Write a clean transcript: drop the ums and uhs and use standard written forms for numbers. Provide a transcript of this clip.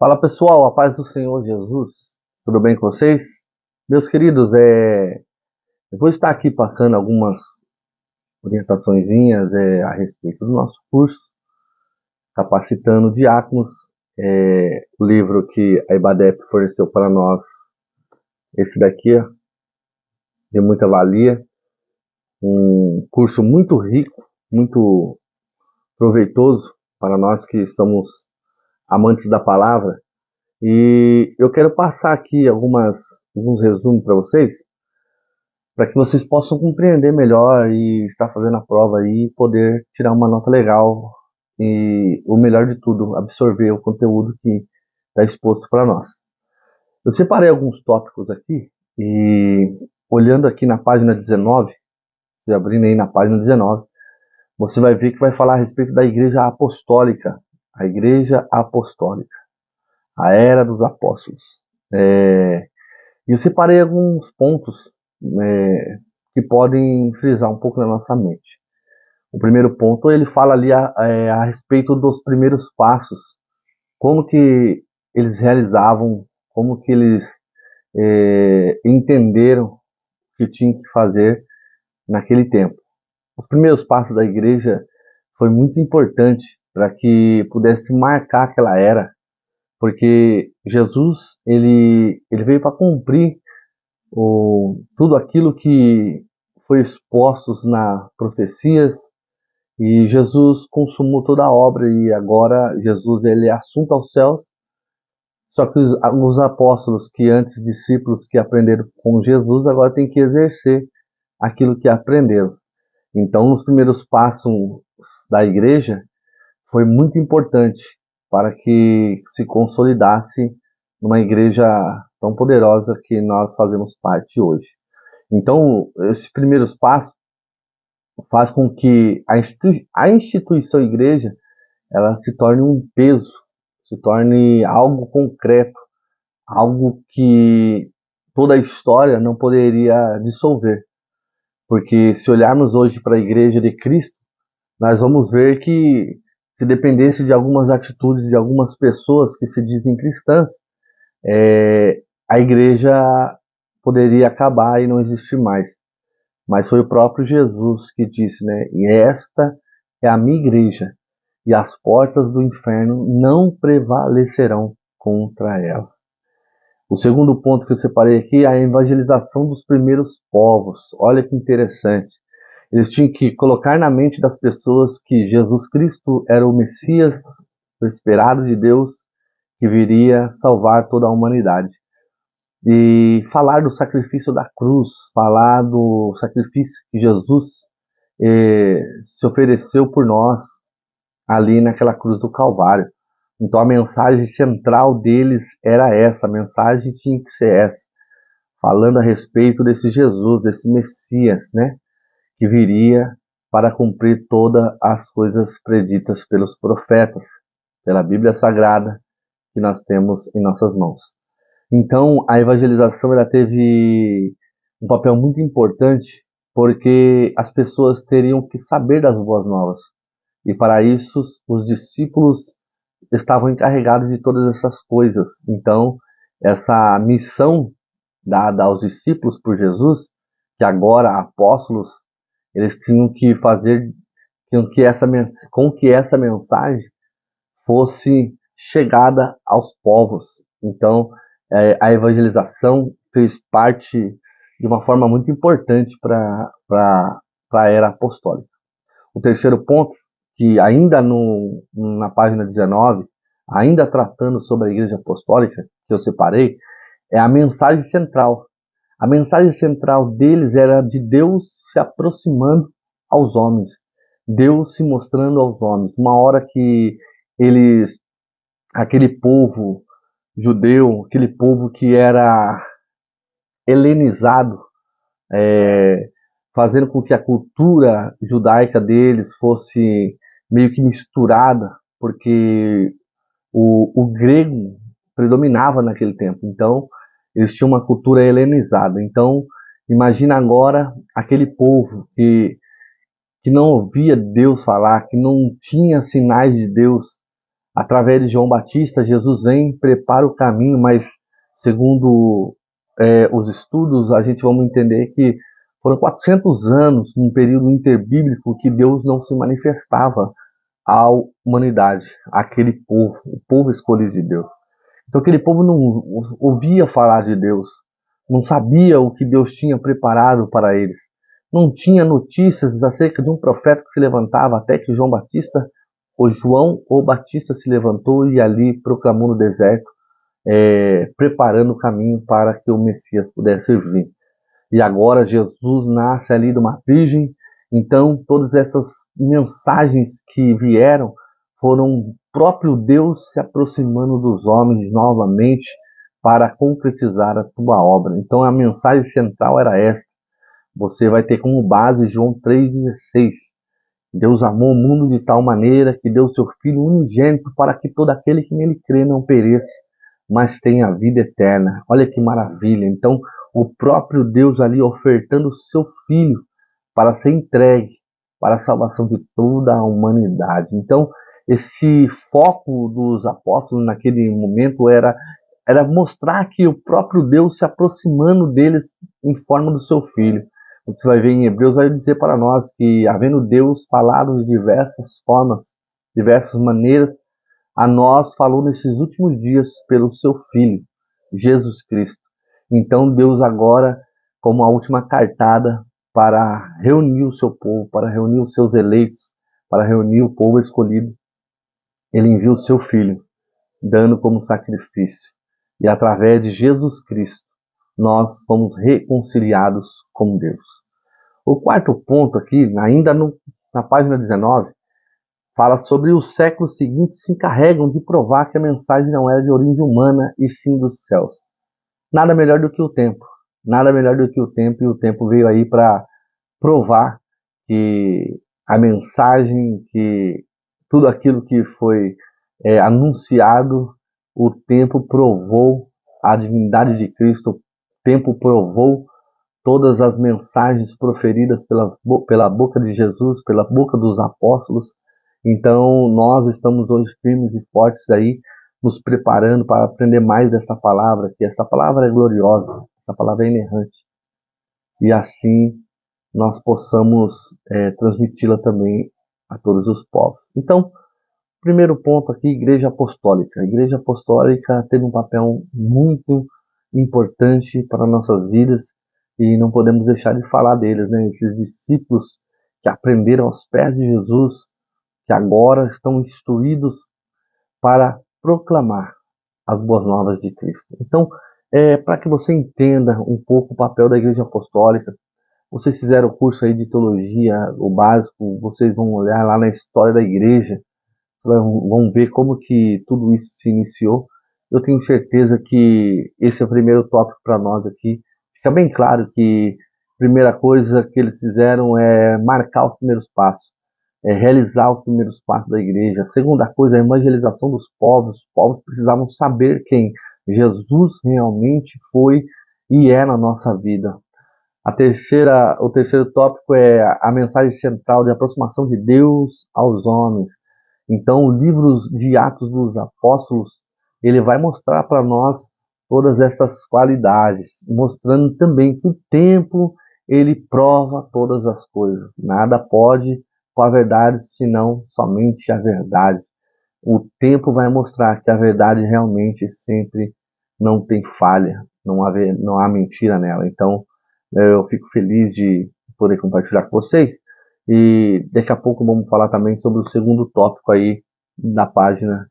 Fala pessoal, a paz do Senhor Jesus, tudo bem com vocês? Meus queridos, eu vou estar aqui passando algumas orientaçõezinhas a respeito do nosso curso, Capacitando Diáconos, o livro que a IBADEP forneceu para nós, esse daqui, ó, de muita valia, um curso muito rico, muito proveitoso para nós que somos amantes da palavra. E eu quero passar aqui alguns resumos para vocês, para que vocês possam compreender melhor e estar fazendo a prova aí e poder tirar uma nota legal e, o melhor de tudo, absorver o conteúdo que está exposto para nós. Eu separei alguns tópicos aqui e, olhando aqui na página 19, se abrindo aí na página 19, você vai ver que vai falar a respeito da Igreja Apostólica, a Igreja Apostólica, a Era dos Apóstolos. E eu separei alguns pontos que podem frisar um pouco na nossa mente. O primeiro ponto, ele fala ali a respeito dos primeiros passos, como que eles realizavam, como que eles entenderam o que tinham que fazer naquele tempo. Os primeiros passos da igreja foi muito importante para que pudesse marcar aquela era, porque Jesus ele veio para cumprir tudo aquilo que foi exposto nas profecias, e Jesus consumou toda a obra, e agora Jesus ele é assunto aos céus. Só que os apóstolos, que antes discípulos que aprenderam com Jesus, agora têm que exercer aquilo que aprenderam. Então, os primeiros passos da igreja foi muito importante para que se consolidasse numa igreja tão poderosa que nós fazemos parte hoje. Então, esses primeiros passos faz com que a instituição igreja ela se torne um peso, se torne algo concreto, algo que toda a história não poderia dissolver. Porque se olharmos hoje para a igreja de Cristo, nós vamos ver que se dependesse de algumas atitudes de algumas pessoas que se dizem cristãs, a igreja poderia acabar e não existir mais. Mas foi o próprio Jesus que disse, né? E esta é a minha igreja, e as portas do inferno não prevalecerão contra ela. O segundo ponto que eu separei aqui é a evangelização dos primeiros povos. Olha que interessante. Eles tinham que colocar na mente das pessoas que Jesus Cristo era o Messias, o esperado de Deus, que viria salvar toda a humanidade. E falar do sacrifício da cruz, falar do sacrifício que Jesus se ofereceu por nós ali naquela cruz do Calvário. Então a mensagem central deles era essa, a mensagem tinha que ser essa, falando a respeito desse Jesus, desse Messias, né, que viria para cumprir todas as coisas preditas pelos profetas, pela Bíblia Sagrada que nós temos em nossas mãos. Então, a evangelização ela teve um papel muito importante, porque as pessoas teriam que saber das boas novas. E para isso, os discípulos estavam encarregados de todas essas coisas. Então, essa missão dada aos discípulos por Jesus, que agora apóstolos, eles tinham que fazer com que essa mensagem fosse chegada aos povos. Então, a evangelização fez parte de uma forma muito importante para a era apostólica. O terceiro ponto, que ainda na página 19, ainda tratando sobre a igreja apostólica, que eu separei, é a mensagem central. A mensagem central deles era de Deus se aproximando aos homens, Deus se mostrando aos homens. Uma hora que eles, aquele povo judeu, aquele povo que era helenizado, fazendo com que a cultura judaica deles fosse meio que misturada, porque o grego predominava naquele tempo. Então, eles tinham uma cultura helenizada. Então, imagina agora aquele povo que não ouvia Deus falar, que não tinha sinais de Deus Através de João Batista, Jesus vem, prepara o caminho, mas segundo os estudos, a gente vamos entender que foram 400 anos, num período interbíblico, que Deus não se manifestava à humanidade, àquele povo, o povo escolhido de Deus. Então aquele povo não ouvia falar de Deus, não sabia o que Deus tinha preparado para eles, não tinha notícias acerca de um profeta que se levantava, até que João Batista, ou João ou Batista, se levantou e ali proclamou no deserto, preparando o caminho para que o Messias pudesse vir. E agora Jesus nasce ali de uma virgem, então todas essas mensagens que vieram foram o próprio Deus se aproximando dos homens novamente para concretizar a tua obra. Então a mensagem central era esta. Você vai ter como base João 3,16. Deus amou o mundo de tal maneira que deu seu Filho unigênito para que todo aquele que nele crê não pereça, mas tenha vida eterna. Olha que maravilha. Então, o próprio Deus ali ofertando o seu Filho para ser entregue para a salvação de toda a humanidade. Então, esse foco dos apóstolos naquele momento era mostrar que o próprio Deus se aproximando deles em forma do seu Filho. Você vai ver em Hebreus, vai dizer para nós que, havendo Deus falado de diversas formas, diversas maneiras, a nós falou nesses últimos dias pelo seu Filho, Jesus Cristo. Então Deus agora, como a última cartada para reunir o seu povo, para reunir os seus eleitos, para reunir o povo escolhido, ele envia o seu Filho, dando como sacrifício. E através de Jesus Cristo, nós fomos reconciliados com Deus. O quarto ponto aqui, ainda na página 19, fala sobre os séculos seguintes se encarregam de provar que a mensagem não era de origem humana e sim dos céus. Nada melhor do que o tempo. Nada melhor do que o tempo, e o tempo veio aí para provar que a mensagem, que tudo aquilo que foi anunciado, o tempo provou a divindade de Cristo, o tempo provou todas as mensagens proferidas pela boca de Jesus, pela boca dos apóstolos. Então nós estamos hoje firmes e fortes aí, nos preparando para aprender mais dessa palavra, que essa palavra é gloriosa, essa palavra é inerrante. E assim nós possamos transmiti-la também a todos os povos. Então, primeiro ponto aqui, Igreja Apostólica. A Igreja Apostólica teve um papel muito importante para nossas vidas e não podemos deixar de falar deles, né? Esses discípulos que aprenderam aos pés de Jesus, que agora estão instruídos para proclamar as boas novas de Cristo. Então, para que você entenda um pouco o papel da Igreja Apostólica, vocês fizeram o curso aí de teologia, o básico, vocês vão olhar lá na história da igreja, vão ver como que tudo isso se iniciou. Eu tenho certeza que esse é o primeiro tópico para nós aqui. Fica bem claro que a primeira coisa que eles fizeram é marcar os primeiros passos, realizar os primeiros passos da igreja. A segunda coisa é a evangelização dos povos. Os povos precisavam saber quem Jesus realmente foi e é na nossa vida. O terceiro tópico é a mensagem central de aproximação de Deus aos homens. Então, o livro de Atos dos Apóstolos, ele vai mostrar para nós todas essas qualidades, mostrando também que o tempo, ele prova todas as coisas. Nada pode com a verdade, senão somente a verdade. O tempo vai mostrar que a verdade realmente sempre não tem falha, não há mentira nela. Então, eu fico feliz de poder compartilhar com vocês. E daqui a pouco vamos falar também sobre o segundo tópico aí da página